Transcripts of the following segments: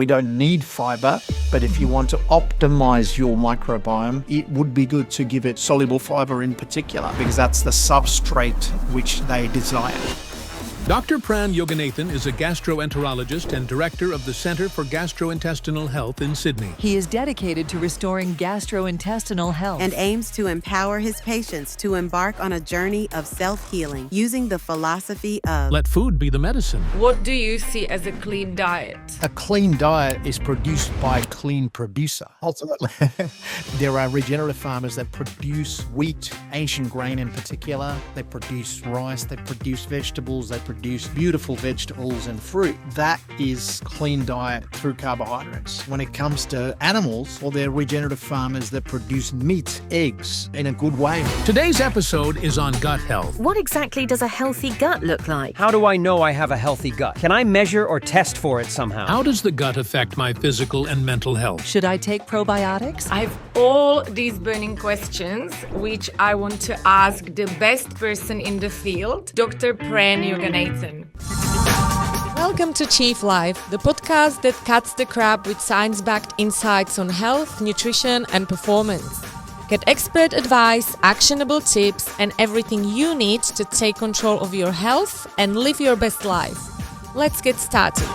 We don't need fibre, but if you want to optimise your microbiome, it would be good to give it soluble fibre in particular, because that's the substrate which they desire. Dr Pran Yoganathan is a gastroenterologist and director of the Centre for Gastrointestinal Health in Sydney. He is dedicated to restoring gastrointestinal health and aims to empower his patients to embark on a journey of self-healing using the philosophy of let food be the medicine. What do you see as a clean diet? A clean diet is produced by a clean producer. Ultimately, there are regenerative farmers that produce wheat, Asian grain in particular. They produce rice, they produce vegetables, they produce beautiful vegetables and fruit. That is clean diet through carbohydrates. When it comes to animals, well, they're regenerative farmers that produce meat, eggs in a good way. Today's episode is on gut health. What exactly does a healthy gut look like? How do I know I have a healthy gut? Can I measure or test for it somehow? How does the gut affect my physical and mental health? Should I take probiotics? I have all these burning questions, which I want to ask the best person in the field, Dr. Pran Yoganathan. Welcome to Chief Life, the podcast that cuts the crap with science-backed insights on health, nutrition, and performance. Get expert advice, actionable tips, and everything you need to take control of your health and live your best life. Let's get started.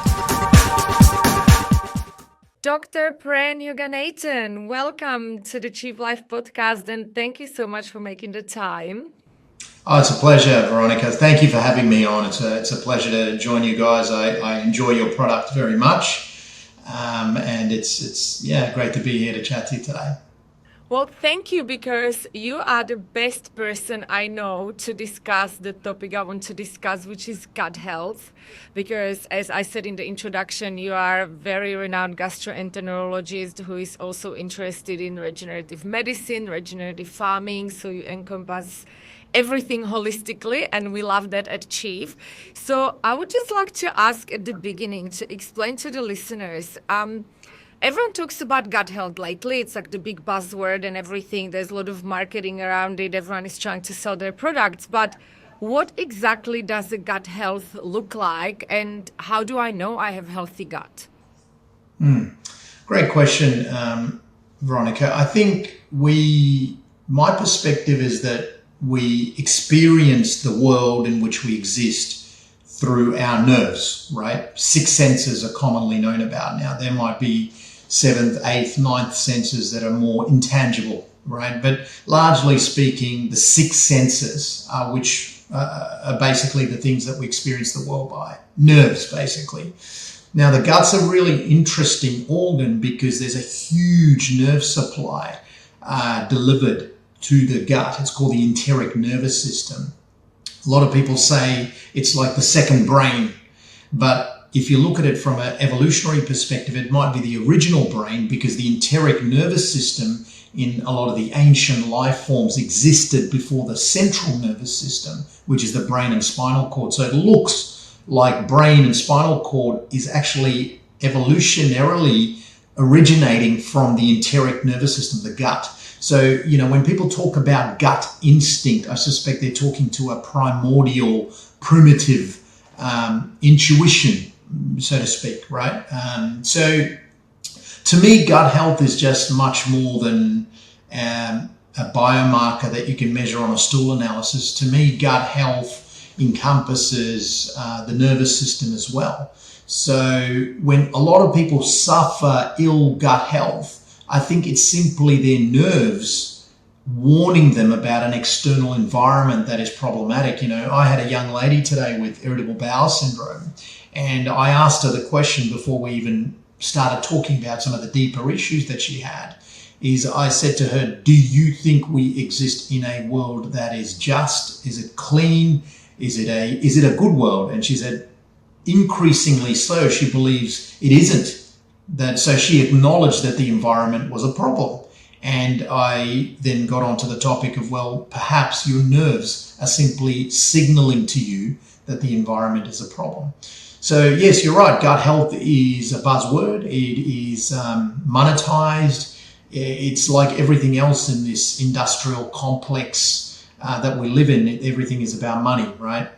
Dr. Pran Yoganathan, welcome to the Chief Life podcast, and thank you so much for making the time. Oh, it's a pleasure, Veronica. Thank you for having me on. It's a pleasure to join you guys. I enjoy your product very much, and it's great to be here to chat to you today. Well, thank you, because you are the best person I know to discuss the topic I want to discuss, which is gut health. Because, as I said in the introduction, you are a very renowned gastroenterologist who is also interested in regenerative medicine, regenerative farming, so you encompass everything holistically, and we love that at Chief. So I would just like to ask at the beginning to explain to the listeners, everyone talks about gut health lately. It's like the big buzzword and everything. There's a lot of marketing around it. Everyone is trying to sell their products. But what exactly does the gut health look like, and how do I know I have healthy gut? Great question, Veronica. I think my perspective is that we experience the world in which we exist through our nerves, right? 6 senses are commonly known about. Now, there might be 7th, 8th, 9th senses that are more intangible, right? But largely speaking, the 6 senses are basically the things that we experience the world by. Nerves, basically. Now, the gut's a really interesting organ because there's a huge nerve supply delivered to the gut. It's called the enteric nervous system. A lot of people say it's like the second brain, but if you look at it from an evolutionary perspective, it might be the original brain, because the enteric nervous system in a lot of the ancient life forms existed before the central nervous system, which is the brain and spinal cord. So it looks like brain and spinal cord is actually evolutionarily originating from the enteric nervous system, the gut. So, when people talk about gut instinct, I suspect they're talking to a primordial, primitive intuition, so to speak, right? So, to me, gut health is just much more than a biomarker that you can measure on a stool analysis. To me, gut health encompasses the nervous system as well. So, when a lot of people suffer ill gut health, I think it's simply their nerves warning them about an external environment that is problematic. I had a young lady today with irritable bowel syndrome, and I asked her the question before we even started talking about some of the deeper issues that she had. I said to her, do you think we exist in a world that is just? Is it clean? Is it a good world? And she said, increasingly so, she believes it isn't. So she acknowledged that the environment was a problem. And I then got onto the topic of, well, perhaps your nerves are simply signaling to you that the environment is a problem. So yes, you're right. Gut health is a buzzword. It is monetized. It's like everything else in this industrial complex that we live in. Everything is about money, right?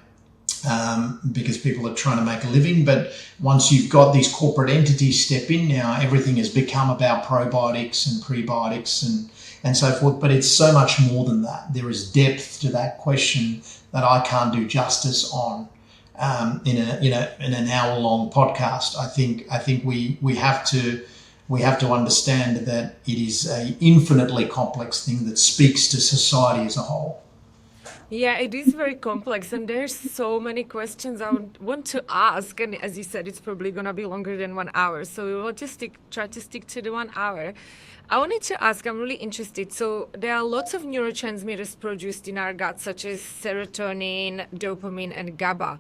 because people are trying to make a living. But once you've got these corporate entities step in now, everything has become about probiotics and prebiotics and so forth. But it's so much more than that. There is depth to that question that I can't do justice on in an hour-long podcast. I think we have to understand that it is an infinitely complex thing that speaks to society as a whole. Yeah, it is very complex, and there's so many questions I would want to ask. And as you said, it's probably going to be longer than 1 hour, so we will just try to stick to the 1 hour. I wanted to ask, I'm really interested. So there are lots of neurotransmitters produced in our gut, such as serotonin, dopamine, and GABA.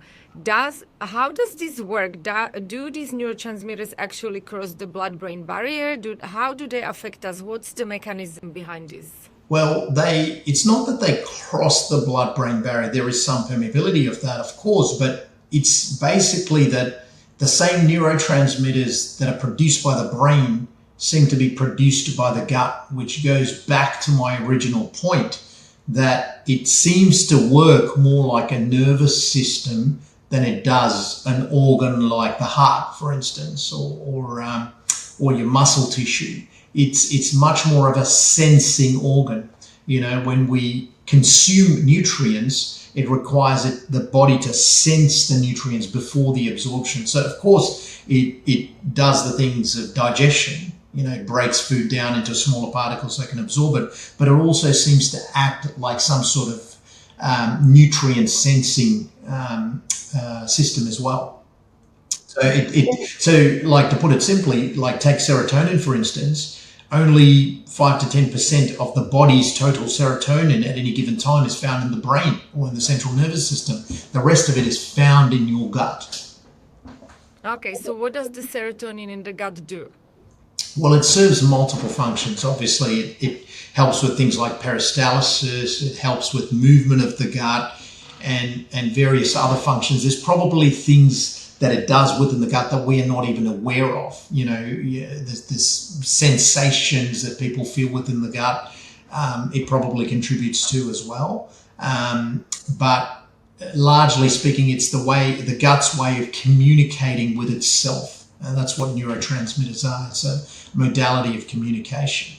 How does this work? Do these neurotransmitters actually cross the blood-brain barrier? How do they affect us? What's the mechanism behind this? Well, it's not that they cross the blood-brain barrier. There is some permeability of that, of course, but it's basically that the same neurotransmitters that are produced by the brain seem to be produced by the gut, which goes back to my original point that it seems to work more like a nervous system than it does an organ like the heart, for instance, or your muscle tissue. It's much more of a sensing organ. When we consume nutrients, it requires the body to sense the nutrients before the absorption. So, of course, it does the things of digestion. It breaks food down into smaller particles so it can absorb it. But it also seems to act like some sort of nutrient sensing system as well. So like, to put it simply, like take serotonin, for instance, only 5 to 10% of the body's total serotonin at any given time is found in the brain or in the central nervous system. The rest of it is found in your gut. Okay, so what does the serotonin in the gut do? Well, it serves multiple functions. Obviously, it helps with things like peristalsis, it helps with movement of the gut and various other functions. There's probably things that it does within the gut that we are not even aware of. There's sensations that people feel within the gut. It probably contributes to as well. But largely speaking, it's the gut's way of communicating with itself. And that's what neurotransmitters are. It's a modality of communication.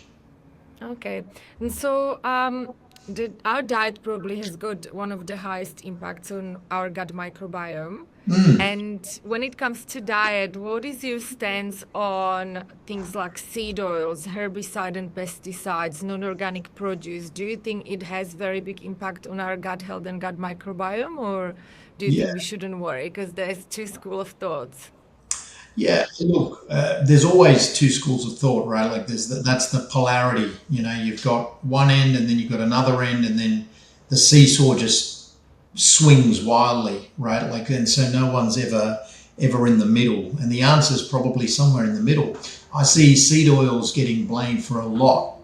Okay. And so our diet probably has got one of the highest impacts on our gut microbiome. And when it comes to diet, what is your stance on things like seed oils, herbicide and pesticides, non-organic produce? Do you think it has very big impact on our gut health and gut microbiome, or do you think we shouldn't worry? Because there's two schools of thoughts. Yeah, look, there's always two schools of thought, right? Like that's the polarity. You've got one end and then you've got another end, and then the seesaw just swings wildly, right? And so no one's ever in the middle. And the answer is probably somewhere in the middle. I see seed oils getting blamed for a lot.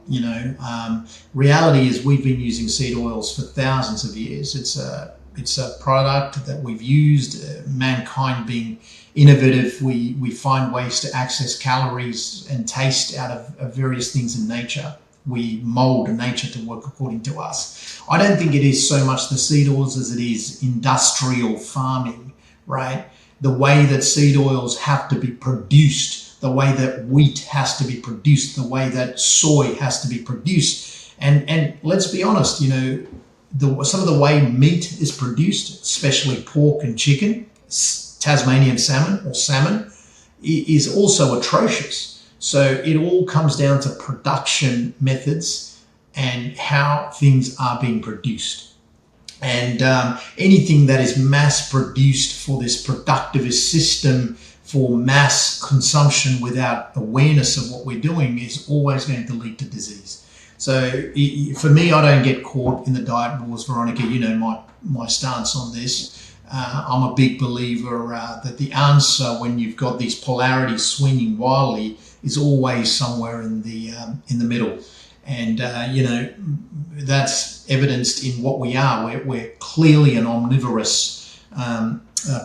Reality is we've been using seed oils for thousands of years. It's a product that we've used, mankind being innovative. We find ways to access calories and taste out of various things in nature. We mold nature to work according to us. I don't think it is so much the seed oils as it is industrial farming, right? The way that seed oils have to be produced, the way that wheat has to be produced, the way that soy has to be produced. And let's be honest, some of the way meat is produced, especially pork and chicken, Tasmanian salmon, is also atrocious. So it all comes down to production methods and how things are being produced. And anything that is mass produced for this productivist system for mass consumption without awareness of what we're doing is always going to lead to disease. So for me, I don't get caught in the diet wars, Veronica. My stance on this. I'm a big believer that the answer, when you've got these polarities swinging wildly, is always somewhere in the middle. And that's evidenced in what we are. We're clearly an omnivorous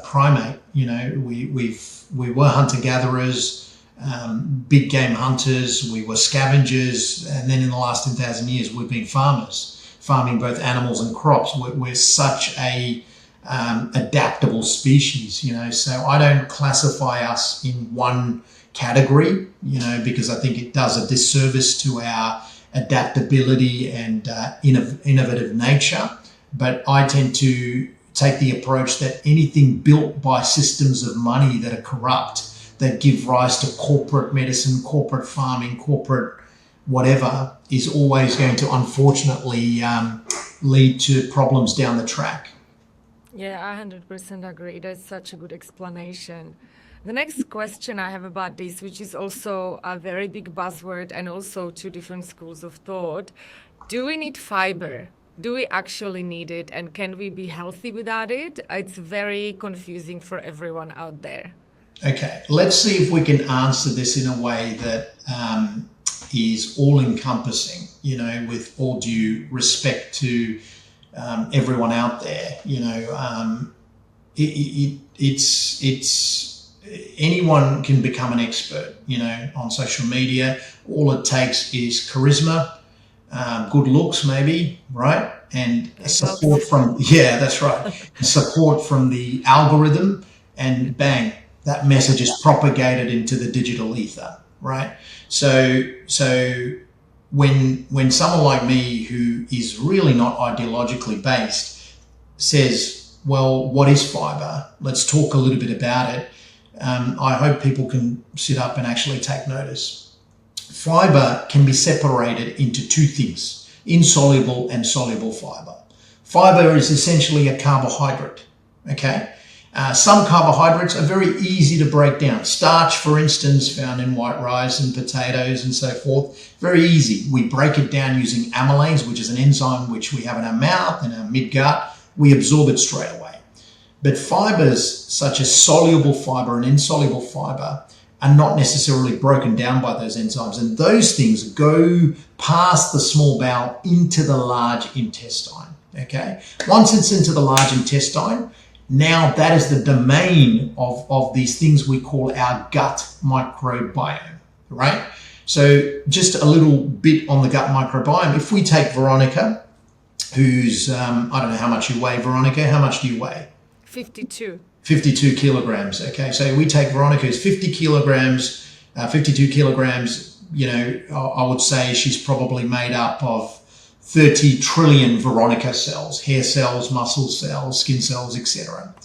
primate. We were hunter-gatherers, big game hunters. We were scavengers, and then in the last 10,000 years, we've been farmers, farming both animals and crops. We're such a adaptable species, so I don't classify us in one category, because I think it does a disservice to our adaptability and innovative nature. But I tend to take the approach that anything built by systems of money that are corrupt, that give rise to corporate medicine, corporate farming, corporate whatever, is always going to unfortunately lead to problems down the track. Yeah, I 100% agree. That's such a good explanation. The next question I have about this, which is also a very big buzzword and also two different schools of thought. Do we need fiber? Do we actually need it? And can we be healthy without it? It's very confusing for everyone out there. Okay, let's see if we can answer this in a way that is all-encompassing, with all due respect to everyone out there. It's anyone can become an expert, on social media. All it takes is charisma, good looks maybe, right? And support from, that's right. Support from the algorithm, and bang, that message is propagated into the digital ether, right? So when someone like me, who is really not ideologically based, says, well, what is fibre? Let's talk a little bit about it. I hope people can sit up and actually take notice. Fibre can be separated into two things: insoluble and soluble fibre. Fibre is essentially a carbohydrate, okay? Some carbohydrates are very easy to break down. Starch, for instance, found in white rice and potatoes and so forth, very easy. We break it down using amylase, which is an enzyme which we have in our mouth and our mid-gut. We absorb it straight away. But fibres, such as soluble fibre and insoluble fibre, are not necessarily broken down by those enzymes. And those things go past the small bowel into the large intestine, okay? Once it's into the large intestine, now that is the domain of these things we call our gut microbiome, right? So just a little bit on the gut microbiome. If we take Veronica, who's, I don't know how much you weigh, Veronica. How much do you weigh? 52. 52 kilograms, okay? So we take Veronica, who's 52 kilograms, I would say she's probably made up of 30 trillion Veronica cells, hair cells, muscle cells, skin cells, etc.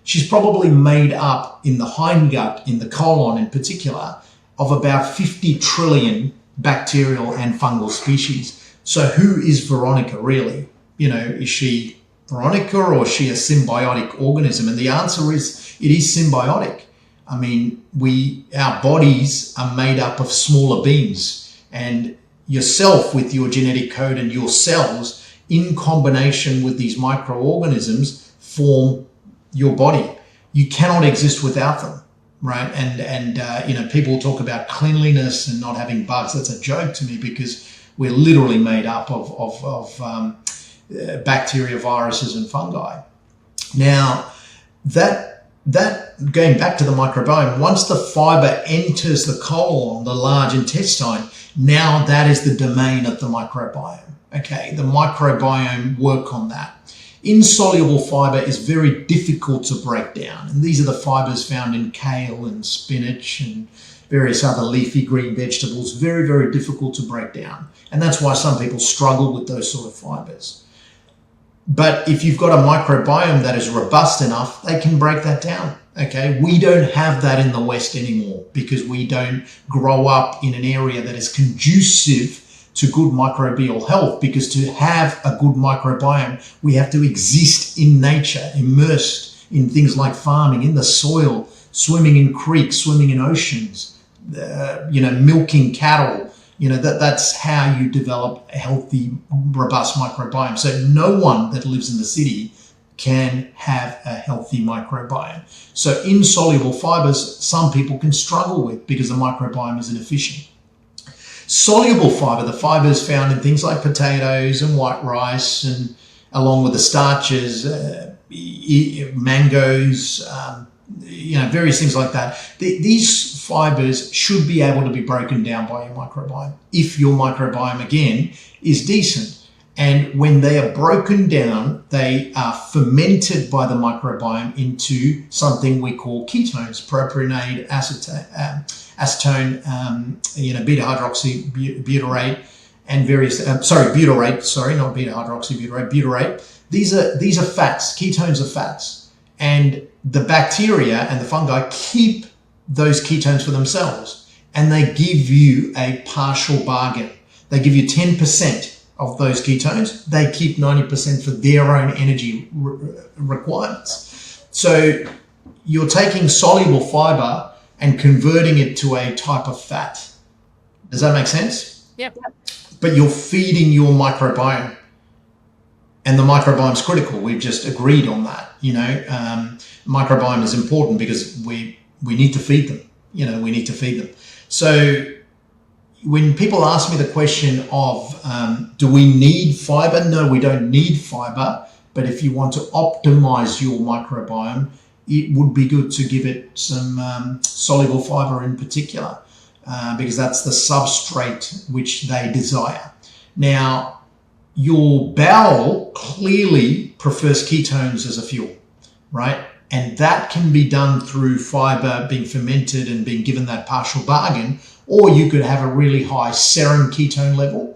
She's probably made up in the hindgut, in the colon in particular, of about 50 trillion bacterial and fungal species. So who is Veronica really? Is she Veronica, or is she a symbiotic organism? And the answer is, it is symbiotic. I mean, our bodies are made up of smaller beings, and yourself with your genetic code and your cells in combination with these microorganisms form your body. You cannot exist without them, right? And people talk about cleanliness and not having bugs. That's a joke to me, because we're literally made up of bacteria, viruses, and fungi. Now, that going back to the microbiome, once the fibre enters the colon, the large intestine, now that is the domain of the microbiome. Okay, the microbiome work on that. Insoluble fibre is very difficult to break down, and these are the fibres found in kale and spinach and various other leafy green vegetables. Very, very difficult to break down, and that's why some people struggle with those sort of fibres. But if you've got a microbiome that is robust enough, they can break that down. Okay, we don't have that in the West anymore, because we don't grow up in an area that is conducive to good microbial health. Because to have a good microbiome, we have to exist in nature, immersed in things like farming, in the soil, swimming in creeks, swimming in oceans, milking cattle. That's how you develop a healthy, robust microbiome. So no one that lives in the city can have a healthy microbiome. So insoluble fibres, some people can struggle with because the microbiome is inefficient. Soluble fibre, the fibres found in things like potatoes and white rice, and along with the starches, mangoes, various things like that. These fibres should be able to be broken down by your microbiome if your microbiome, again, is decent. And when they are broken down, they are fermented by the microbiome into something we call ketones, propionate, acetone, beta hydroxy butyrate, and various butyrate. Not beta hydroxy butyrate. These are fats. Ketones are fats, and the bacteria and the fungi keep those ketones for themselves, and they give you a partial bargain. They give you 10% of those ketones. They keep 90% for their own energy requirements. So you're taking soluble fiber and converting it to a type of fat. Does that make sense? Yep. But you're feeding your microbiome. And the microbiome is critical. We've just agreed on that. Microbiome is important because we need to feed them. We need to feed them. So when people ask me the question of do we need fiber? No, we don't need fiber. But if you want to optimize your microbiome, it would be good to give it some soluble fiber in particular, because that's the substrate which they desire. Now, your bowel clearly prefers ketones as a fuel, right? And that can be done through fiber being fermented and being given that partial bargain, or you could have a really high serum ketone level,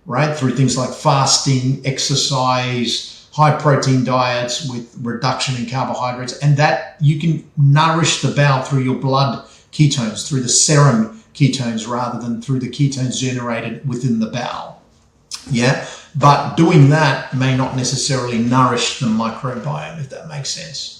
right? Through things like fasting, exercise, high protein diets with reduction in carbohydrates, and that you can nourish the bowel through your blood ketones, through the serum ketones rather than through the ketones generated within the bowel. Yeah. But doing that may not necessarily nourish the microbiome, if that makes sense.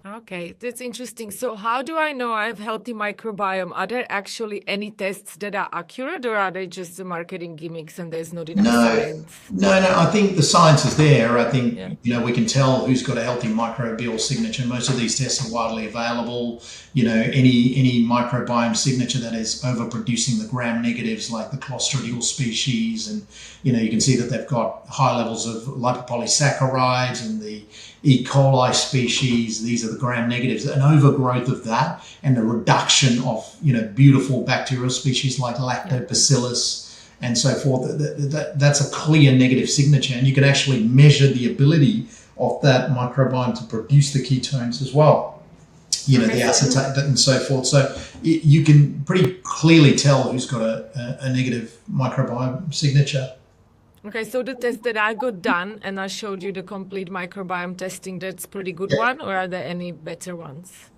Okay, that's interesting. So how do I know I have healthy microbiome? Are there actually any tests that are accurate, or are they just the marketing gimmicks and there's not enough science? No. I think the science is there. I think, we can tell who's got a healthy microbial signature. Most of these tests are widely available. Any microbiome signature that is overproducing the gram negatives, like the Clostridial species, and, you can see that they've got high levels of lipopolysaccharides, and the E. coli species, these are the gram negatives, an overgrowth of that, and the reduction of, beautiful bacterial species like lactobacillus and so forth. That's a clear negative signature, and you can actually measure the ability of that microbiome to produce the ketones as well, the acetate and so forth. So you can pretty clearly tell who's got a negative microbiome signature. Okay, so the test that I got done, and I showed you the complete microbiome testing, that's pretty good one, or are there any better ones?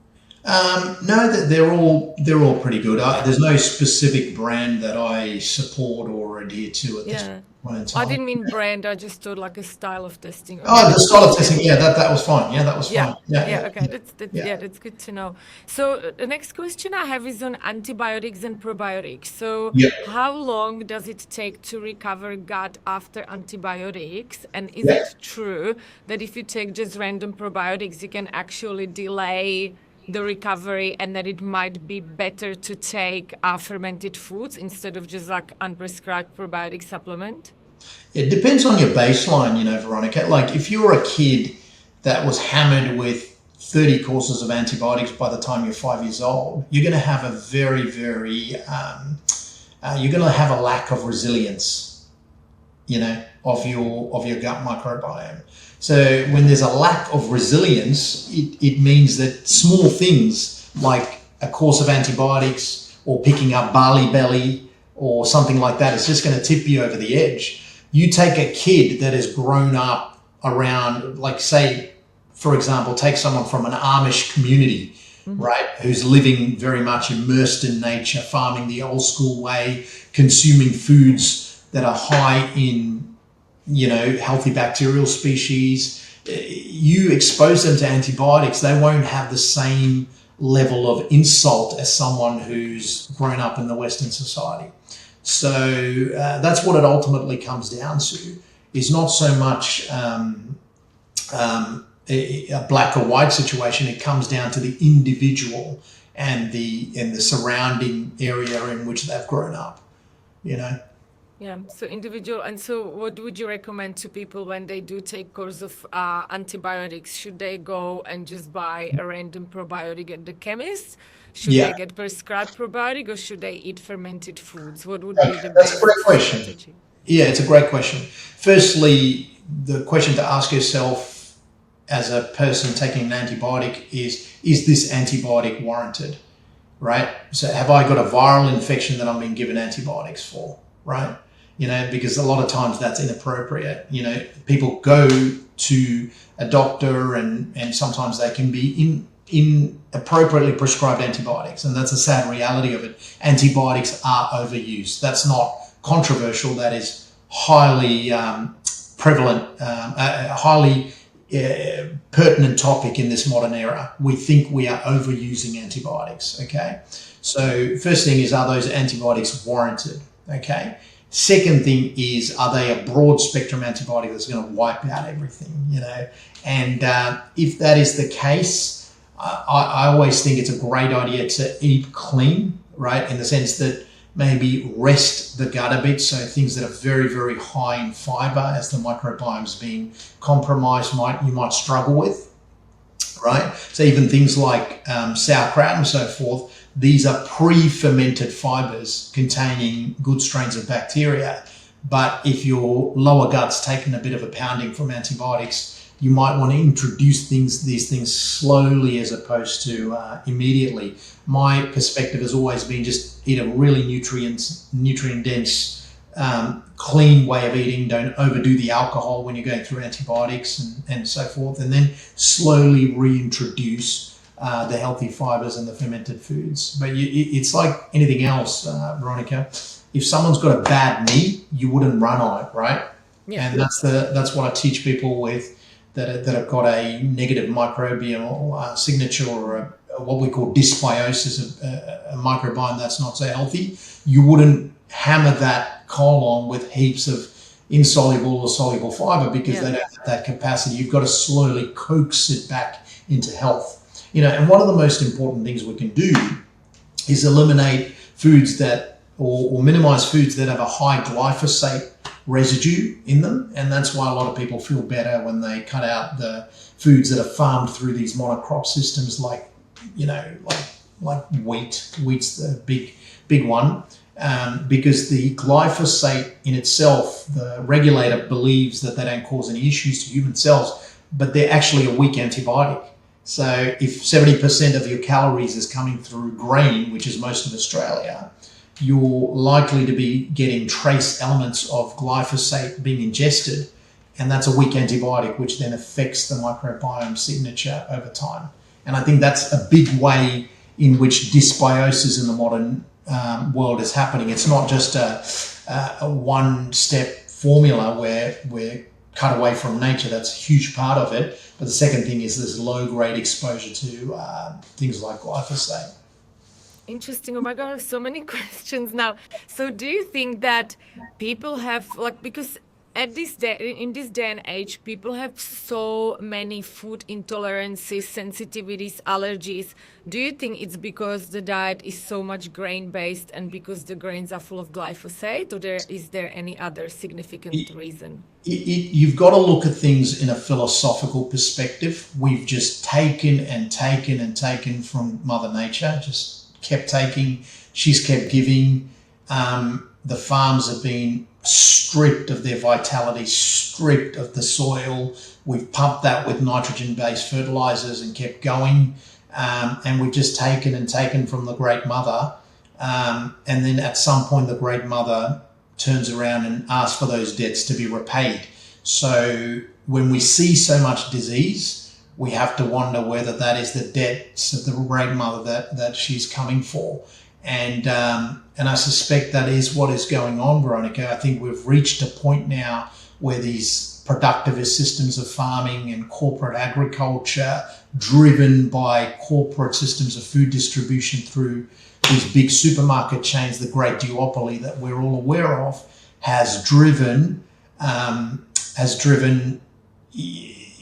No, they're all pretty good. There's no specific brand that I support or adhere to at this point in time. I didn't mean brand, I just thought like a style of testing. Oh, the style of testing, that was fine. Yeah, that was fine. Okay, that's good to know. So the next question I have is on antibiotics and probiotics. So how long does it take to recover gut after antibiotics? And is it true that if you take just random probiotics, you can actually delay the recovery, and that it might be better to take fermented foods instead of just like unprescribed probiotic supplement? It depends on your baseline, Veronica. Like if you're a kid that was hammered with 30 courses of antibiotics by the time you're 5 years old, you're going to have a very, very, you're going to have a lack of resilience, of your gut microbiome. So when there's a lack of resilience, it means that small things like a course of antibiotics or picking up barley belly or something like that is just going to tip you over the edge. You take a kid that has grown up around, like say, for example, take someone from an Amish community, right, who's living very much immersed in nature, farming the old school way, consuming foods that are high in healthy bacterial species. You expose them to antibiotics, they won't have the same level of insult as someone who's grown up in the Western society. So that's what it ultimately comes down to, is not so much a black or white situation. It comes down to the individual and the surrounding area in which they've grown up, Yeah, so individual. And so what would you recommend to people when they do take course of antibiotics? Should they go and just buy a random probiotic at the chemist? Should they get prescribed probiotic, or should they eat fermented foods? What would be the best That's a great question. strategy? Yeah, it's a great question. Firstly, the question to ask yourself as a person taking an antibiotic is this antibiotic warranted, right? So have I got a viral infection that I'm being given antibiotics for, right? Because a lot of times that's inappropriate. People go to a doctor and sometimes they can be inappropriately prescribed antibiotics. And that's a sad reality of it. Antibiotics are overused. That's not controversial. That is highly prevalent, highly pertinent topic in this modern era. We think we are overusing antibiotics, okay? So first thing is, are those antibiotics warranted, okay? Second thing is, are they a broad spectrum antibiotic that's going to wipe out everything, And if that is the case, I always think it's a great idea to eat clean, right? In the sense that maybe rest the gut a bit. So things that are very, very high in fibre, as the microbiome is being compromised, you might struggle with, right? So even things like sauerkraut and so forth, these are pre-fermented fibres containing good strains of bacteria. But if your lower gut's taken a bit of a pounding from antibiotics, you might want to introduce these things slowly as opposed to immediately. My perspective has always been just eat a really nutrient-dense, clean way of eating. Don't overdo the alcohol when you're going through antibiotics and so forth. And then slowly reintroduce the healthy fibres and the fermented foods. But it's like anything else, Veronica. If someone's got a bad knee, you wouldn't run on it, right? Yeah. And that's what I teach people with that have got a negative microbiome signature or what we call dysbiosis, a microbiome that's not so healthy. You wouldn't hammer that colon with heaps of insoluble or soluble fibre because they don't have that capacity. You've got to slowly coax it back into health. And one of the most important things we can do is eliminate foods or minimize foods that have a high glyphosate residue in them. And that's why a lot of people feel better when they cut out the foods that are farmed through these monocrop systems like wheat. Wheat's the big one. Because the glyphosate in itself, the regulator believes that they don't cause any issues to human cells, but they're actually a weak antibiotic. So if 70% of your calories is coming through grain, which is most of Australia, you're likely to be getting trace elements of glyphosate being ingested, and that's a weak antibiotic, which then affects the microbiome signature over time. And I think that's a big way in which dysbiosis in the modern world is happening. It's not just a one-step formula where we're cut away from nature. That's a huge part of it. But the second thing is this low-grade exposure to things like glyphosate. Interesting. Oh my God, so many questions now. So do you think that people have, because in this day and age, people have so many food intolerances, sensitivities, allergies. Do you think it's because the diet is so much grain-based and because the grains are full of glyphosate, or is there any other significant reason? You've got to look at things in a philosophical perspective. We've just taken from Mother Nature, just kept taking. She's kept giving. The farms have been stripped of their vitality, stripped of the soil. We've pumped that with nitrogen-based fertilizers and kept going. And we've just taken from the Great Mother. And then at some point, the Great Mother turns around and asks for those debts to be repaid. So when we see so much disease, we have to wonder whether that is the debts of the Great Mother that she's coming for. And I suspect that is what is going on, Veronica. I think we've reached a point now where these productivist systems of farming and corporate agriculture, driven by corporate systems of food distribution through these big supermarket chains, the great duopoly that we're all aware of, has driven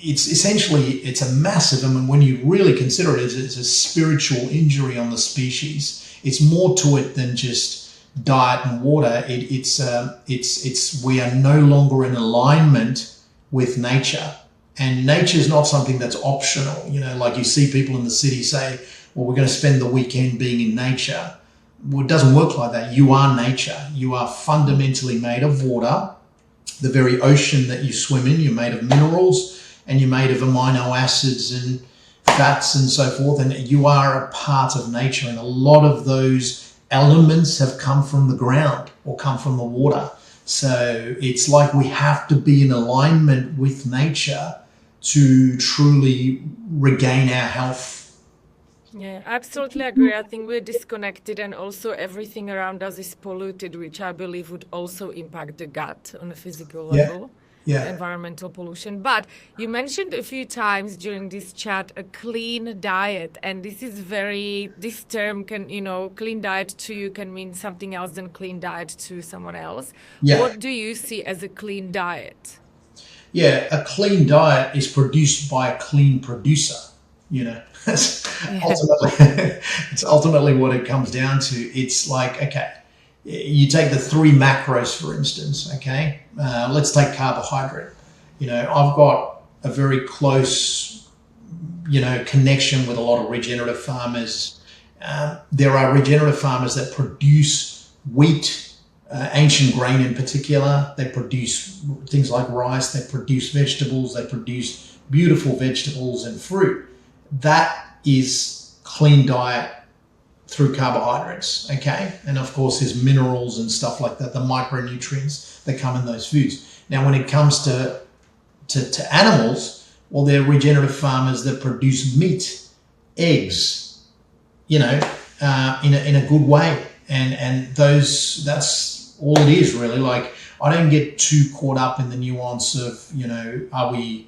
it's a massive, when you really consider it, it's a spiritual injury on the species. It's more to it than just diet and water. It's we are no longer in alignment with nature, and nature is not something that's optional. Like you see people in the city say, well, we're going to spend the weekend being in nature. well, it doesn't work like that. You are nature. You are fundamentally made of water. The very ocean that you swim in, you're made of minerals, and you're made of amino acids and fats and so forth. And you are a part of nature. And a lot of those elements have come from the ground or come from the water. So it's like we have to be in alignment with nature to truly regain our health. Yeah, I absolutely agree. I think we're disconnected, and also everything around us is polluted, which I believe would also impact the gut on a physical level. Yeah. Environmental pollution. But you mentioned a few times during this chat a clean diet, and this term can, clean diet to you can mean something else than clean diet to someone else. Yeah. What do you see as a clean diet? Yeah, a clean diet is produced by a clean producer. That's ultimately what it comes down to. It's like, okay, you take the 3 macros, for instance, okay? Let's take carbohydrate. I've got a very close, connection with a lot of regenerative farmers. There are regenerative farmers that produce wheat, ancient grain in particular. They produce things like rice. They produce vegetables. They produce beautiful vegetables and fruit. That is clean diet through carbohydrates, okay? And of course, there's minerals and stuff like that, the micronutrients that come in those foods. Now, when it comes to animals, well, they're regenerative farmers that produce meat, eggs, in a good way. And that's all it is, really. Like, I don't get too caught up in the nuance of, are we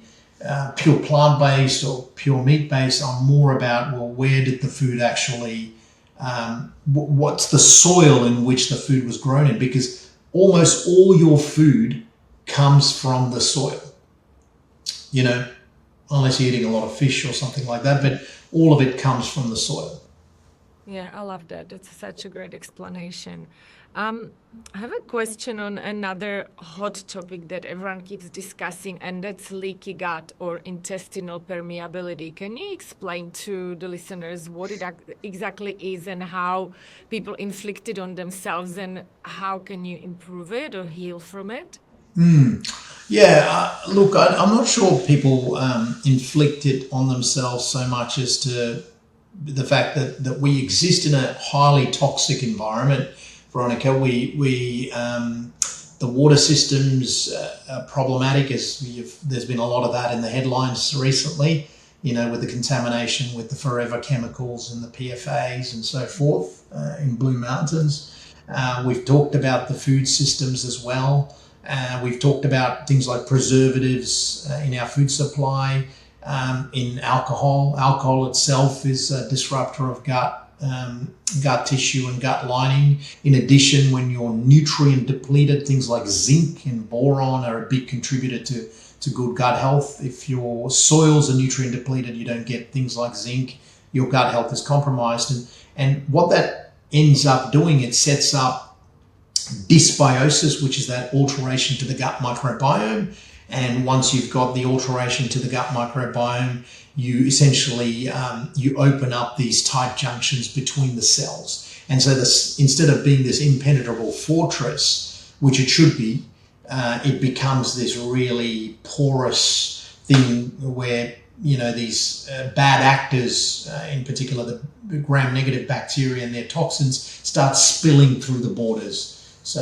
pure plant-based or pure meat-based. I'm more about, well, where did the food actually, what's the soil in which the food was grown in? Because almost all your food comes from the soil, unless you're eating a lot of fish or something like that, but all of it comes from the soil. Yeah, I love that. It's such a great explanation. I have a question on another hot topic that everyone keeps discussing, and that's leaky gut or intestinal permeability. Can you explain to the listeners what it exactly is and how people inflict it on themselves, and how can you improve it or heal from it? Yeah, look, I'm not sure people inflict it on themselves so much as to the fact that we exist in a highly toxic environment. Veronica, the water systems are problematic, as there's been a lot of that in the headlines recently, with the contamination with the forever chemicals and the PFAs and so forth in Blue Mountains. We've talked about the food systems as well. We've talked about things like preservatives in our food supply, in alcohol. Alcohol itself is a disruptor of gut tissue and gut lining. In addition, when you're nutrient depleted, things like zinc and boron are a big contributor to good gut health. If your soils are nutrient depleted, you don't get things like zinc, your gut health is compromised. And what that ends up doing, it sets up dysbiosis, which is that alteration to the gut microbiome. And once you've got the alteration to the gut microbiome, you essentially you open up these tight junctions between the cells. And so instead of being this impenetrable fortress, which it should be, it becomes this really porous thing where, these bad actors, in particular the gram-negative bacteria and their toxins, start spilling through the borders. So,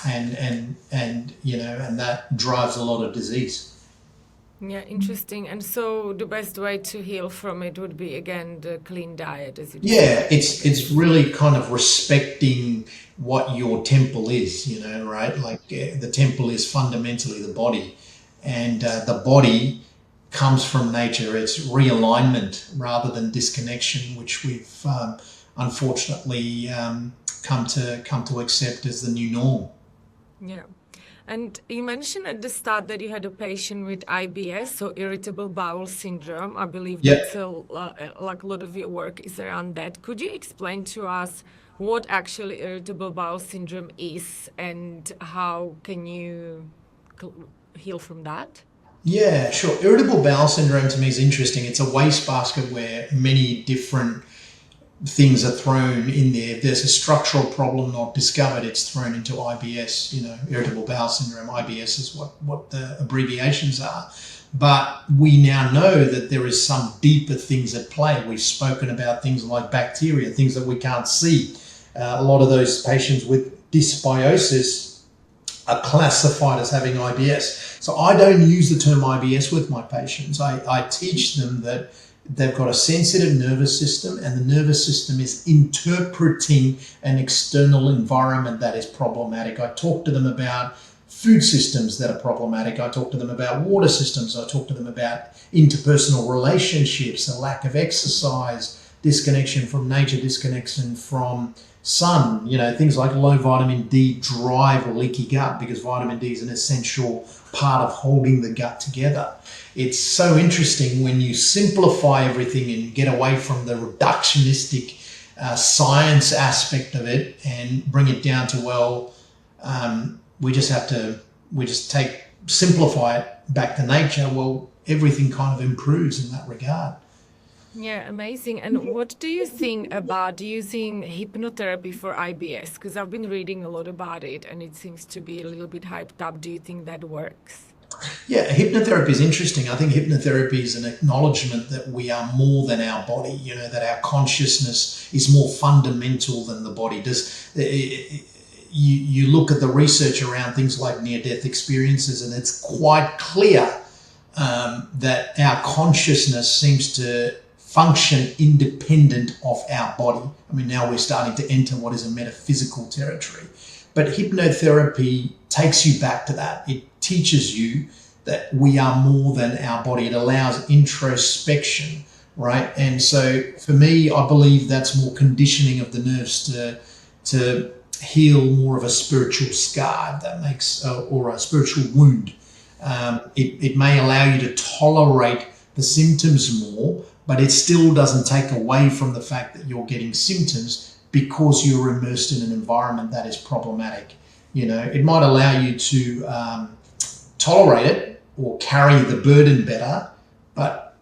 and that drives a lot of disease. Yeah, interesting. And so the best way to heal from it would be, again, the clean diet, as you just said. It's really kind of respecting what your temple is, right? Like the temple is fundamentally the body, and the body comes from nature. It's realignment rather than disconnection, which we've unfortunately come to accept as the new norm. Yeah. And you mentioned at the start that you had a patient with IBS, so irritable bowel syndrome. I believe that's like a lot of your work is around that. Could you explain to us what actually irritable bowel syndrome is and how can you heal from that? Yeah, sure. Irritable bowel syndrome to me is interesting. It's a wastebasket where many different things are thrown in there. If there's a structural problem not discovered, it's thrown into IBS, irritable bowel syndrome. IBS is what the abbreviations are. But we now know that there is some deeper things at play. We've spoken about things like bacteria, things that we can't see. A lot of those patients with dysbiosis are classified as having IBS. So I don't use the term IBS with my patients. I teach them that they've got a sensitive nervous system, and the nervous system is interpreting an external environment that is problematic. I talk to them about food systems that are problematic. I talk to them about water systems. I talk to them about interpersonal relationships, a lack of exercise, disconnection from nature, disconnection from sun, things like low vitamin D drive or leaky gut, because vitamin D is an essential part of holding the gut together. It's so interesting when you simplify everything and get away from the reductionistic science aspect of it and bring it down to, we just simplify it back to nature. Well, everything kind of improves in that regard. Yeah, amazing. And what do you think about using hypnotherapy for IBS? Because I've been reading a lot about it and it seems to be a little bit hyped up. Do you think that works? Yeah, hypnotherapy is interesting. I think hypnotherapy is an acknowledgement that we are more than our body, that our consciousness is more fundamental than the body. You look at the research around things like near-death experiences, and it's quite clear that our consciousness seems to function independent of our body. I mean, now we're starting to enter what is a metaphysical territory. But hypnotherapy takes you back to that. It teaches you that we are more than our body. It allows introspection, right? And so for me, I believe that's more conditioning of the nerves to heal more of a spiritual scar, if that makes, or a spiritual wound. It may allow you to tolerate the symptoms more, but it still doesn't take away from the fact that you're getting symptoms because you're immersed in an environment that is problematic. It might allow you to tolerate it or carry the burden better, but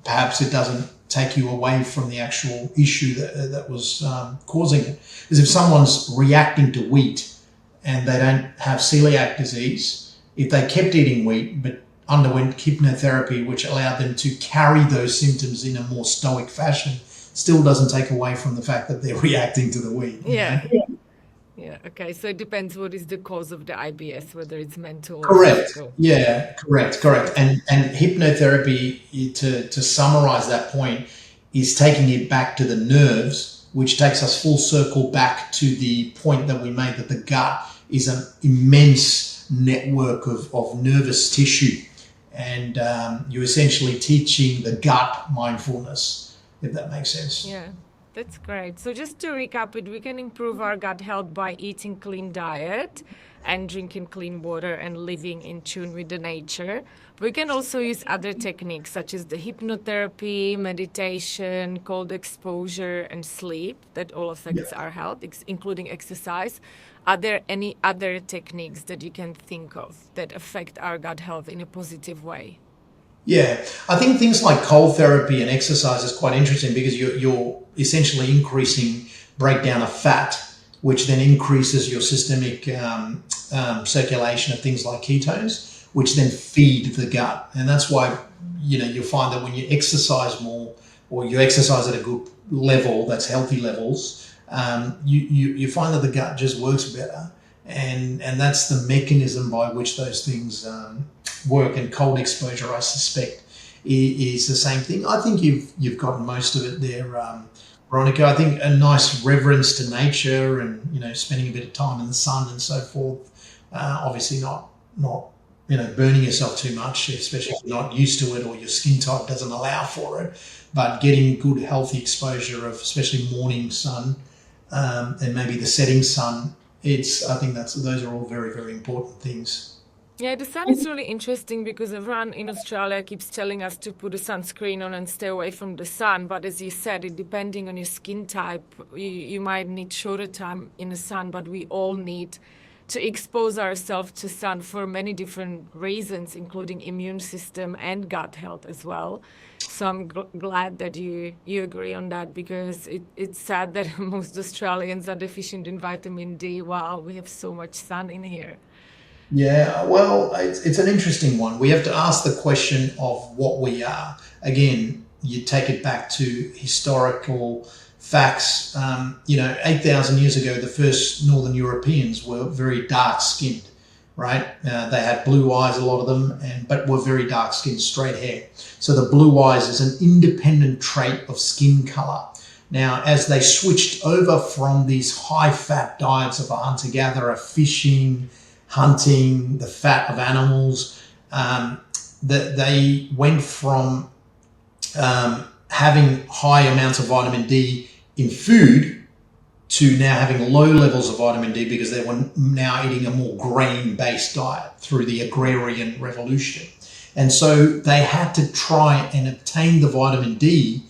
perhaps it doesn't take you away from the actual issue that was causing it. Because if someone's reacting to wheat and they don't have celiac disease, if they kept eating wheat but underwent hypnotherapy, which allowed them to carry those symptoms in a more stoic fashion, still doesn't take away from the fact that they're reacting to the wheat. Yeah. Yeah. Okay. So it depends what is the cause of the IBS, whether it's mental or Correct. physical. Yeah, correct. And hypnotherapy, to summarize that point, is taking it back to the nerves, which takes us full circle back to the point that we made, that the gut is an immense network of nervous tissue. And you're essentially teaching the gut mindfulness, if that makes sense. Yeah, that's great. So just to recap it, we can improve our gut health by eating clean diet and drinking clean water and living in tune with the nature. We can also use other techniques such as the hypnotherapy, meditation, cold exposure, and sleep that all affects our health, including exercise. Are there any other techniques that you can think of that affect our gut health in a positive way? Yeah, I think things like cold therapy and exercise is quite interesting because you're essentially increasing breakdown of fat, which then increases your systemic circulation of things like ketones, which then feed the gut. And that's why, you'll find that when you exercise more, or you exercise at a good level, that's healthy levels, you find that the gut just works better. And that's the mechanism by which those things work. And cold exposure, I suspect, is the same thing. I think you've gotten most of it there, Veronica. I think a nice reverence to nature and, spending a bit of time in the sun and so forth. Obviously not burning yourself too much, especially if you're not used to it or your skin type doesn't allow for it. But getting good, healthy exposure of especially morning sun and maybe the setting sun, I think those are all very, very important things. Yeah, the sun is really interesting because everyone in Australia keeps telling us to put a sunscreen on and stay away from the sun. But as you said, depending on your skin type, you might need shorter time in the sun, but we all need to expose ourselves to sun for many different reasons, including immune system and gut health as well. So I'm glad that you agree on that, because it's sad that most Australians are deficient in vitamin D. Wow, we have so much sun in here. Yeah, well, it's an interesting one. We have to ask the question of what we are. Again, you take it back to historical facts. 8,000 years ago, the first Northern Europeans were very dark-skinned, right? They had blue eyes, a lot of them, but were very dark-skinned, straight hair. So the blue eyes is an independent trait of skin color. Now, as they switched over from these high-fat diets of a hunter-gatherer, fishing, hunting, the fat of animals, they went from having high amounts of vitamin D in food to now having low levels of vitamin D because they were now eating a more grain-based diet through the agrarian revolution. And so they had to try and obtain the vitamin D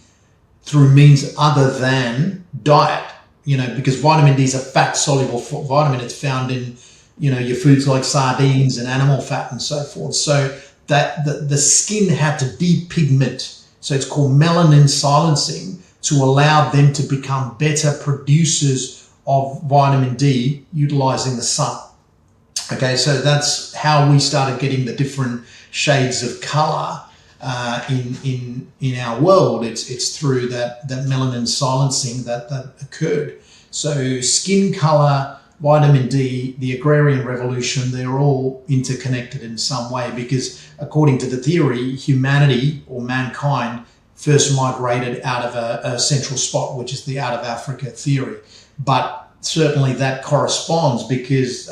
through means other than diet, because vitamin D is a fat-soluble vitamin. It's found in, your foods like sardines and animal fat and so forth. So that the skin had to depigment. So it's called melanin silencing to allow them to become better producers of vitamin D utilizing the sun. Okay, so that's how we started getting the different shades of color in our world. It's through that melanin silencing that occurred. So skin color, vitamin D, the agrarian revolution, they're all interconnected in some way, because according to the theory, humanity or mankind first migrated out of a central spot, which is the out of Africa theory. But certainly that corresponds because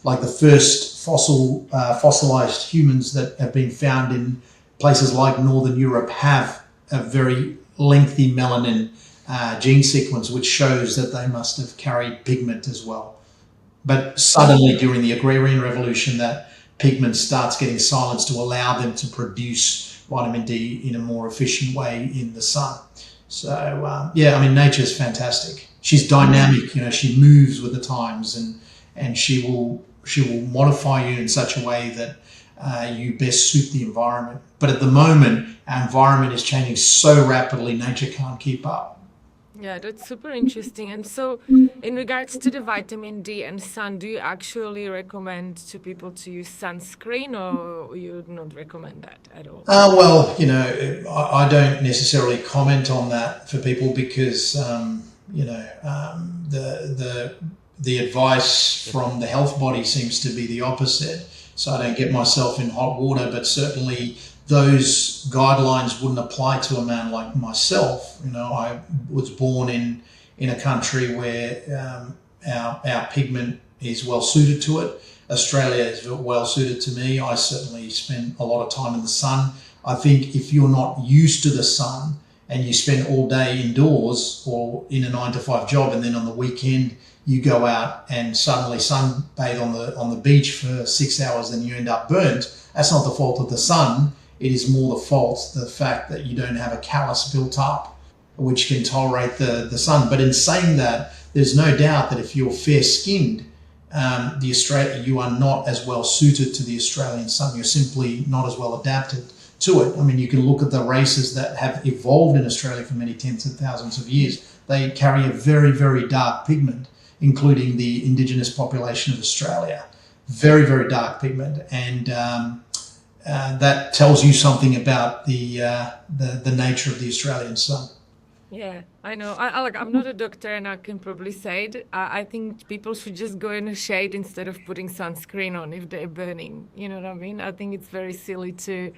like the first fossilized humans that have been found in places like Northern Europe have a very lengthy melanin gene sequence, which shows that they must have carried pigment as well. But suddenly during the agrarian revolution, that pigment starts getting silenced to allow them to produce vitamin D in a more efficient way in the sun. So, nature's fantastic. She's dynamic, she moves with the times, and she will modify you in such a way that you best suit the environment. But at the moment, our environment is changing so rapidly, nature can't keep up. Yeah, that's super interesting. And so in regards to the vitamin D and sun, do you actually recommend to people to use sunscreen, or you would not recommend that at all? I don't necessarily comment on that for people because, the advice from the health body seems to be the opposite. So I don't get myself in hot water, but certainly those guidelines wouldn't apply to a man like myself. I was born in a country where our pigment is well suited to it. Australia is well suited to me. I certainly spend a lot of time in the sun. I think if you're not used to the sun and you spend all day indoors or in a 9-to-5 job, and then on the weekend you go out and suddenly sunbathe on the beach for 6 hours and you end up burnt, that's not the fault of the sun. It is more the fact that you don't have a callus built up which can tolerate the sun. But in saying that, there's no doubt that if you're fair-skinned, you are not as well suited to the Australian sun. You're simply not as well adapted to it. I mean, you can look at the races that have evolved in Australia for many tens of thousands of years. They carry a very, very dark pigment, including the indigenous population of Australia. Very, very dark pigment. And that tells you something about the nature of the Australian sun. Yeah, I know. I'm not a doctor, and I can probably say it. I think people should just go in the shade instead of putting sunscreen on if they're burning. You know what I mean? I think it's very silly to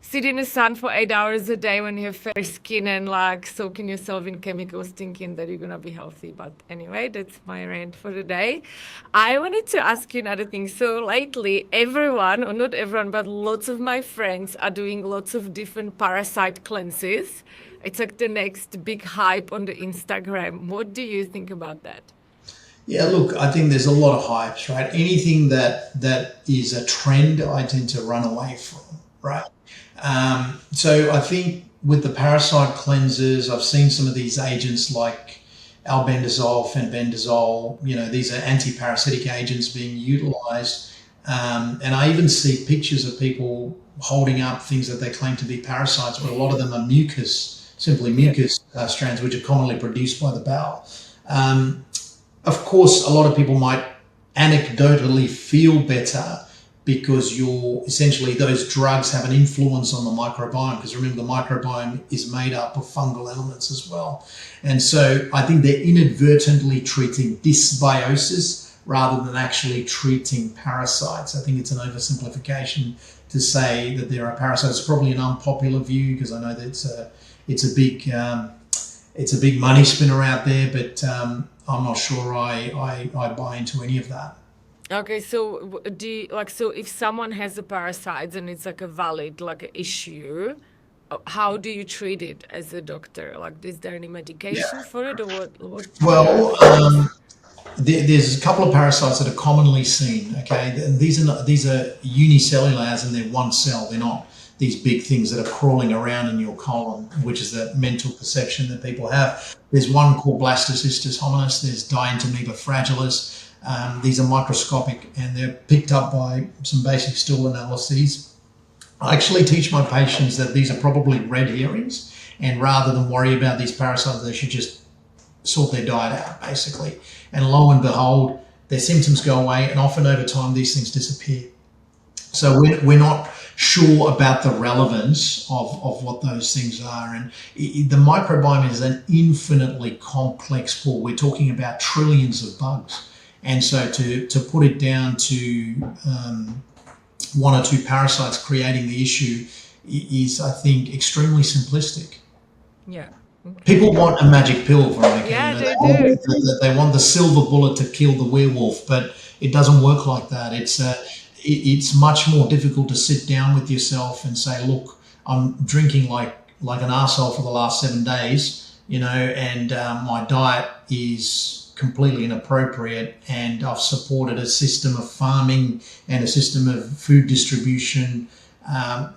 sit in the sun for 8 hours a day when you have fair skin and soaking yourself in chemicals thinking that you're going to be healthy. But anyway, that's my rant for the day. I wanted to ask you another thing. So lately, everyone, or not everyone, but lots of my friends are doing lots of different parasite cleanses. It's like the next big hype on the Instagram. What do you think about that? Yeah, look, I think there's a lot of hypes, right? Anything that is a trend, I tend to run away from, right? So I think with the parasite cleansers, I've seen some of these agents like albendazole, fenbendazole. These are anti-parasitic agents being utilized. And I even see pictures of people holding up things that they claim to be parasites, but a lot of them are simply mucus strands, which are commonly produced by the bowel. Of course, a lot of people might anecdotally feel better because essentially those drugs have an influence on the microbiome, because remember, the microbiome is made up of fungal elements as well. And so I think they're inadvertently treating dysbiosis rather than actually treating parasites. I think it's an oversimplification to say that there are parasites. It's probably an unpopular view, because I know that it's a big money spinner out there, but I'm not sure I buy into any of that. Okay, so so if someone has a parasite and it's like a valid issue, how do you treat it as a doctor? Is there any medication for it, or what? Well, there's a couple of parasites that are commonly seen. Okay, these are unicellular, as in they're one cell. They're not these big things that are crawling around in your colon, which is the mental perception that people have. There's one called Blastocystis hominis. There's Dientamoeba fragilis. These are microscopic, and they're picked up by some basic stool analyses. I actually teach my patients that these are probably red herrings, and rather than worry about these parasites, they should just sort their diet out, basically. And lo and behold, their symptoms go away, and often over time these things disappear. So we're not sure about the relevance of what those things are. And the microbiome is an infinitely complex pool. We're talking about trillions of bugs. And so to put it down to one or two parasites creating the issue is, I think, extremely simplistic. Yeah. Okay. People want a magic pill, Veronica. Yeah, they do. They want the silver bullet to kill the werewolf, but it doesn't work like that. It's much more difficult to sit down with yourself and say, look, I'm drinking like an arsehole for the last 7 days, and my diet is completely inappropriate, and I've supported a system of farming and a system of food distribution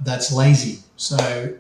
that's lazy. So,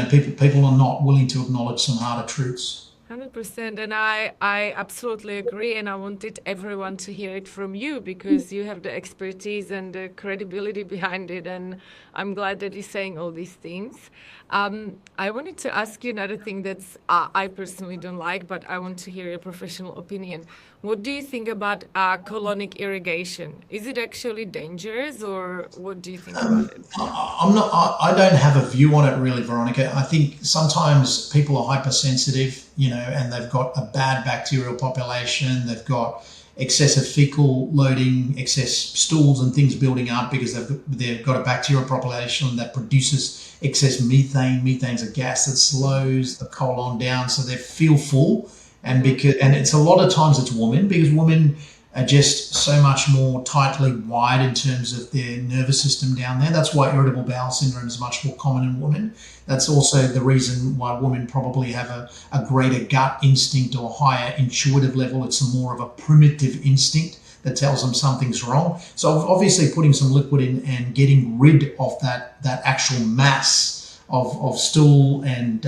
people are not willing to acknowledge some harder truths. 100%, and I absolutely agree, and I wanted everyone to hear it from you, because you have the expertise and the credibility behind it, and I'm glad that you're saying all these things. I wanted to ask you another thing that's I personally don't like, but I want to hear your professional opinion. What do you think about colonic irrigation? Is it actually dangerous, or what do you think about it? I don't have a view on it really, Veronica. I think sometimes people are hypersensitive, and they've got a bad bacterial population. They've got excessive fecal loading, excess stools and things building up because they've got a bacterial population that produces excess methane. Methane's a gas that slows the colon down, so they feel full. And it's a lot of times it's women, because women are just so much more tightly wired in terms of their nervous system down there. That's why irritable bowel syndrome is much more common in women. That's also the reason why women probably have a greater gut instinct or higher intuitive level. It's more of a primitive instinct that tells them something's wrong. So obviously putting some liquid in and getting rid of that actual mass of stool and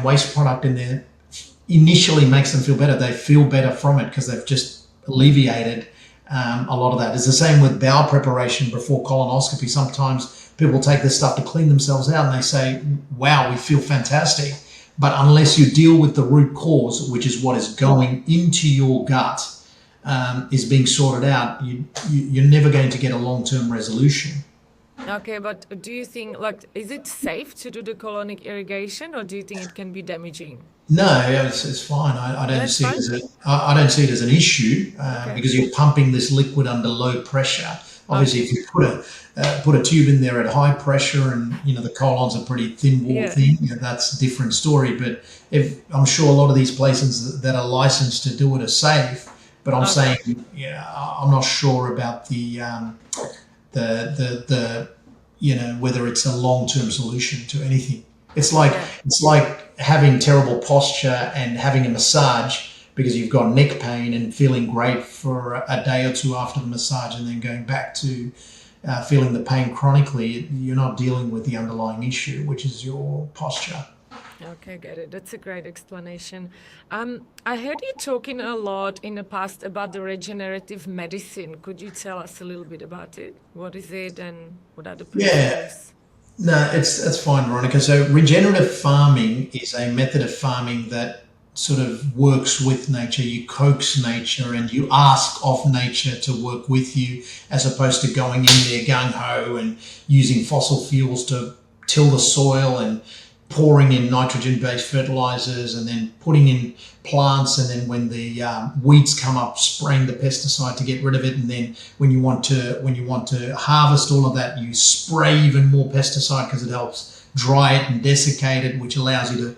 waste product in there initially makes them feel better. They feel better from it because they've just alleviated a lot of that. It's the same with bowel preparation before colonoscopy. Sometimes people take this stuff to clean themselves out and they say, wow, we feel fantastic. But unless you deal with the root cause, which is what is going into your gut, is being sorted out, you're never going to get a long-term resolution. Okay, but do you think, is it safe to do the colonic irrigation, or do you think it can be damaging? No, it's fine. I don't see it as an issue because you're pumping this liquid under low pressure. Obviously, if you put a tube in there at high pressure and the colon's a pretty thin wall thing, that's a different story. But I'm sure a lot of these places that are licensed to do it are safe. But I'm saying, I'm not sure about the whether it's a long-term solution to anything. It's like having terrible posture and having a massage because you've got neck pain and feeling great for a day or two after the massage, and then going back to feeling the pain chronically. You're not dealing with the underlying issue, which is your posture. Okay, get it. That's a great explanation. I heard you talking a lot in the past about the regenerative medicine. Could you tell us a little bit about it? What is it and what are the Yeah, principles? no, that's fine, Veronica. So regenerative farming is a method of farming that sort of works with nature. You coax nature and you ask of nature to work with you, as opposed to going in there gung-ho and using fossil fuels to till the soil and pouring in nitrogen-based fertilizers and then putting in plants, and then when the weeds come up, spraying the pesticide to get rid of it, and then when you want to harvest all of that, you spray even more pesticide because it helps dry it and desiccate it, which allows you to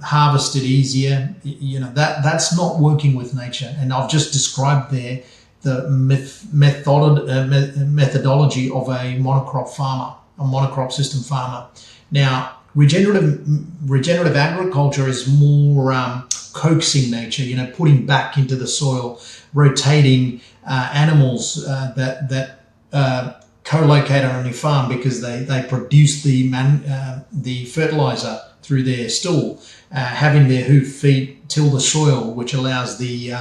harvest it easier. You know, that's not working with nature. And I've just described there the methodology of a monocrop farmer, a monocrop system farmer. Now, regenerative agriculture is more coaxing nature, you know, putting back into the soil, rotating animals that co-located on your farm because they produce the fertilizer through their stool, having their hoof feet till the soil, which allows the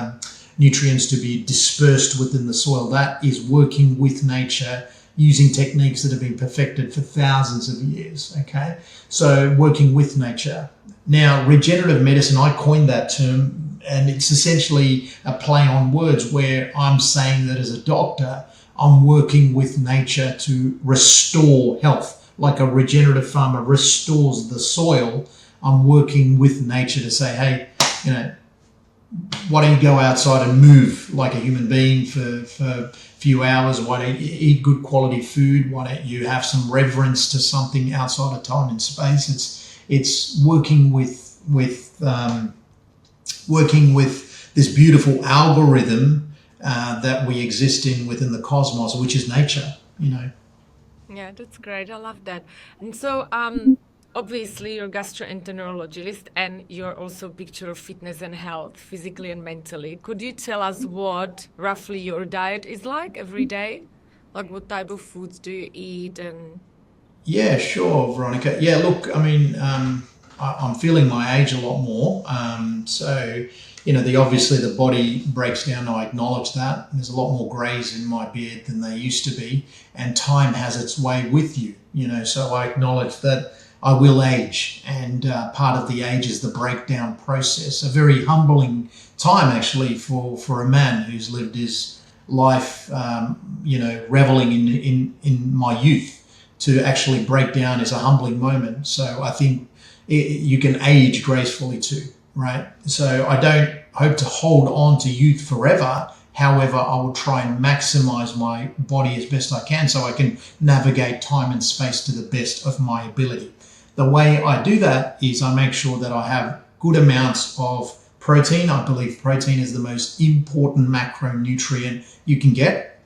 nutrients to be dispersed within the soil. That is working with nature, using techniques that have been perfected for thousands of years, okay? So working with nature. Now, regenerative medicine, I coined that term, and it's essentially a play on words where I'm saying that as a doctor, I'm working with nature to restore health. Like a regenerative farmer restores the soil, I'm working with nature to say, hey, you know, why don't you go outside and move like a human being for a few hours? Why don't you eat good quality food? Why don't you have some reverence to something outside of time and space? It's working with this beautiful algorithm that we exist in within the cosmos, which is nature, you know. Yeah, that's great. I love that. And so, obviously, you're a gastroenterologist and you're also a picture of fitness and health, physically and mentally. Could you tell us what roughly your diet is like every day? Like what type of foods do you eat? And Yeah, sure, Veronica. Yeah, look, I mean, I'm feeling my age a lot more. So, you know, obviously the body breaks down. I acknowledge that. There's a lot more greys in my beard than there used to be, and time has its way with you. You know, so I acknowledge that I will age, and part of the age is the breakdown process. A very humbling time, actually, for a man who's lived his life, you know, reveling in my youth. To actually break down is a humbling moment. So I think you can age gracefully too, right? So I don't hope to hold on to youth forever. However, I will try and maximize my body as best I can so I can navigate time and space to the best of my ability. The way I do that is I make sure that I have good amounts of protein. I believe protein is the most important macronutrient you can get.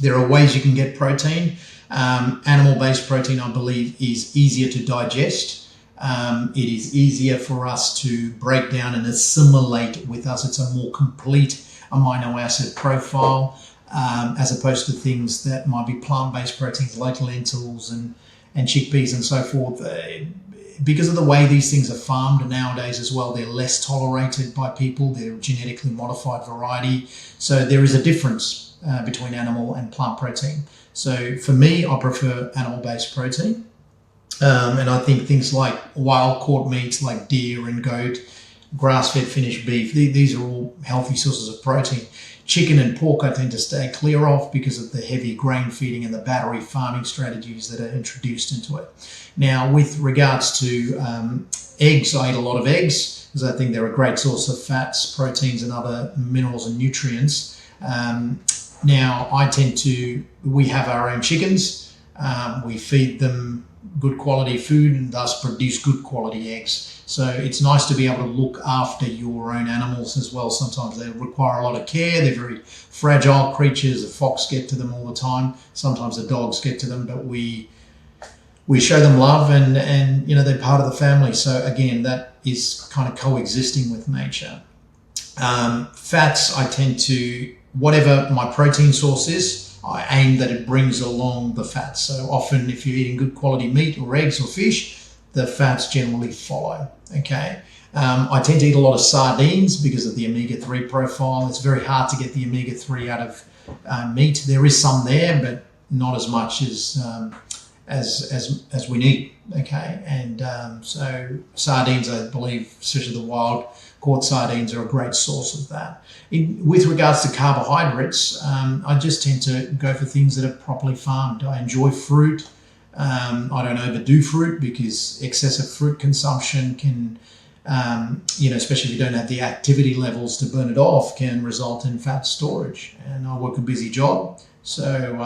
There are ways you can get protein. Animal-based protein, I believe, is easier to digest. It is easier for us to break down and assimilate with us. It's a more complete amino acid profile, as opposed to things that might be plant-based proteins like lentils and chickpeas and so forth. Because of the way these things are farmed nowadays as well, they're less tolerated by people. They're genetically modified variety. So there is a difference between animal and plant protein. So for me, I prefer animal-based protein. And I think things like wild-caught meats like deer and goat, grass-fed finished beef, these are all healthy sources of protein. Chicken and pork I tend to stay clear of because of the heavy grain feeding and the battery farming strategies that are introduced into it. Now, with regards to eggs, I eat a lot of eggs because I think they're a great source of fats, proteins, and other minerals and nutrients. Now, we have our own chickens. We feed them good quality food and thus produce good quality eggs. So it's nice to be able to look after your own animals as well. Sometimes they require a lot of care. They're very fragile creatures. The fox get to them all the time. Sometimes the dogs get to them, but we show them love and you know, they're part of the family. So again, that is kind of coexisting with nature. Fats, I tend to, whatever my protein source is, I aim that it brings along the fats. So often if you're eating good quality meat or eggs or fish, the fats generally follow. Okay. I tend to eat a lot of sardines because of the omega-3 profile. It's very hard to get the omega-3 out of meat. There is some there, but not as much as we need. Okay, and so sardines, I believe, especially the wild caught sardines, are a great source of that. With regards to carbohydrates, I just tend to go for things that are properly farmed. I enjoy fruit. I don't overdo fruit because excessive fruit consumption can, especially if you don't have the activity levels to burn it off, can result in fat storage. And I work a busy job, so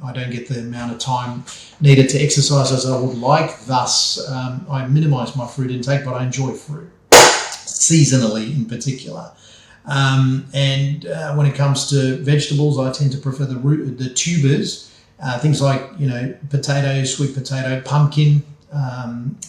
I don't get the amount of time needed to exercise as I would like. Thus, I minimise my fruit intake, but I enjoy fruit, seasonally in particular. And when it comes to vegetables, I tend to prefer the tubers, things like, potato, sweet potato, pumpkin,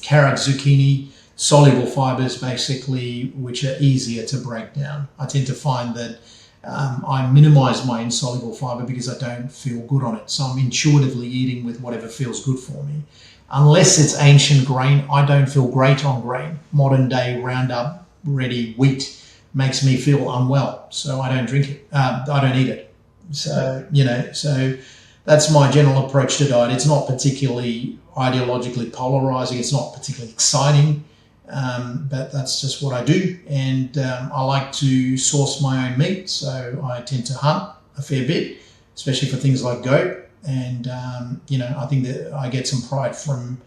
carrot, zucchini, soluble fibres, basically, which are easier to break down. I tend to find that I minimise my insoluble fibre because I don't feel good on it. So I'm intuitively eating with whatever feels good for me. Unless it's ancient grain, I don't feel great on grain. Modern day Roundup ready wheat makes me feel unwell, so I don't drink it. I don't eat it. So, so that's my general approach to diet. It's not particularly ideologically polarizing. It's not particularly exciting, but that's just what I do. And I like to source my own meat, so I tend to hunt a fair bit, especially for things like goat. And, I think that I get some pride from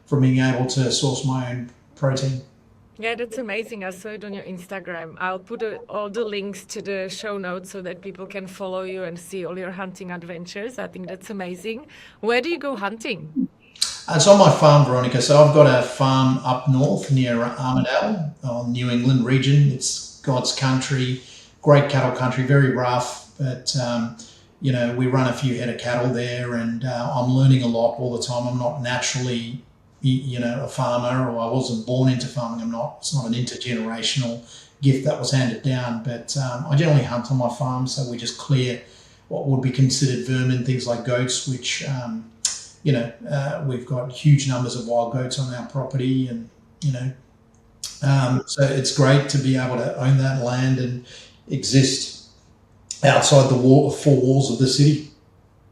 being able to source my own protein. Yeah, that's amazing. I saw it on your Instagram. I'll put all the links to the show notes so that people can follow you and see all your hunting adventures. I think that's amazing. Where do you go hunting? It's on my farm, Veronica. So I've got a farm up north near Armidale, New England region. It's God's country, great cattle country, very rough. But, we run a few head of cattle there, and I'm learning a lot all the time. I'm not naturally a farmer, or I wasn't born into farming. It's not an intergenerational gift that was handed down, but I generally hunt on my farm, so we just clear what would be considered vermin, things like goats, which, we've got huge numbers of wild goats on our property, and, so it's great to be able to own that land and exist outside the four walls of the city.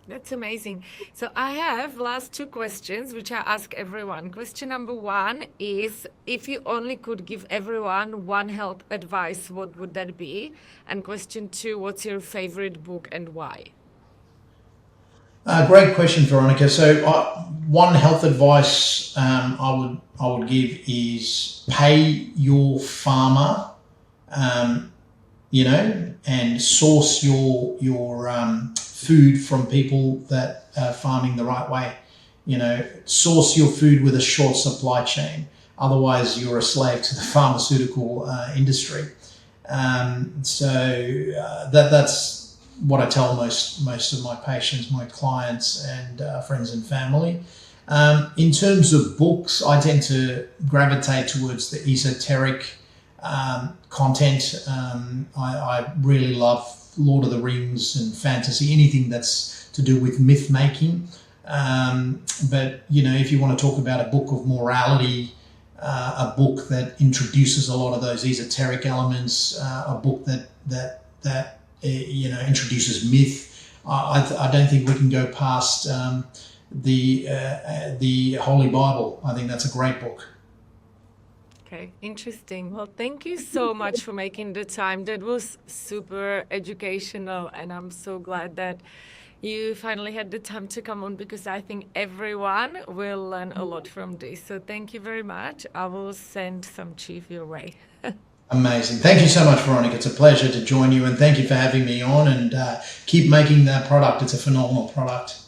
That's amazing. So I have last two questions, which I ask everyone. Question number one is, if you only could give everyone one health advice, what would that be? And question two, what's your favorite book and why? Great question, Veronica. So one health advice I would give is pay your farmer, and source your food from people that are farming the right way. Source your food with a short supply chain. Otherwise, you're a slave to the pharmaceutical industry. That's what I tell most of my patients, my clients, and friends and family. In terms of books, I tend to gravitate towards the esoteric content. I really love Lord of the Rings and fantasy, anything that's to do with myth making. But if you want to talk about a book of morality, a book that introduces a lot of those esoteric elements, a book that introduces myth, I don't think we can go past the Holy Bible. I think that's a great book. Okay, interesting. Well, thank you so much for making the time. That was super educational, and I'm so glad that you finally had the time to come on, because I think everyone will learn a lot from this. So thank you very much. I will send some chief your way. Amazing. Thank you so much, Veronica. It's a pleasure to join you, and thank you for having me on, and keep making that product. It's a phenomenal product.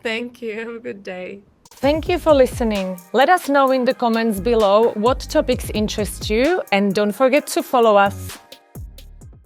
Thank you. Have a good day. Thank you for listening. Let us know in the comments below what topics interest you, and don't forget to follow us.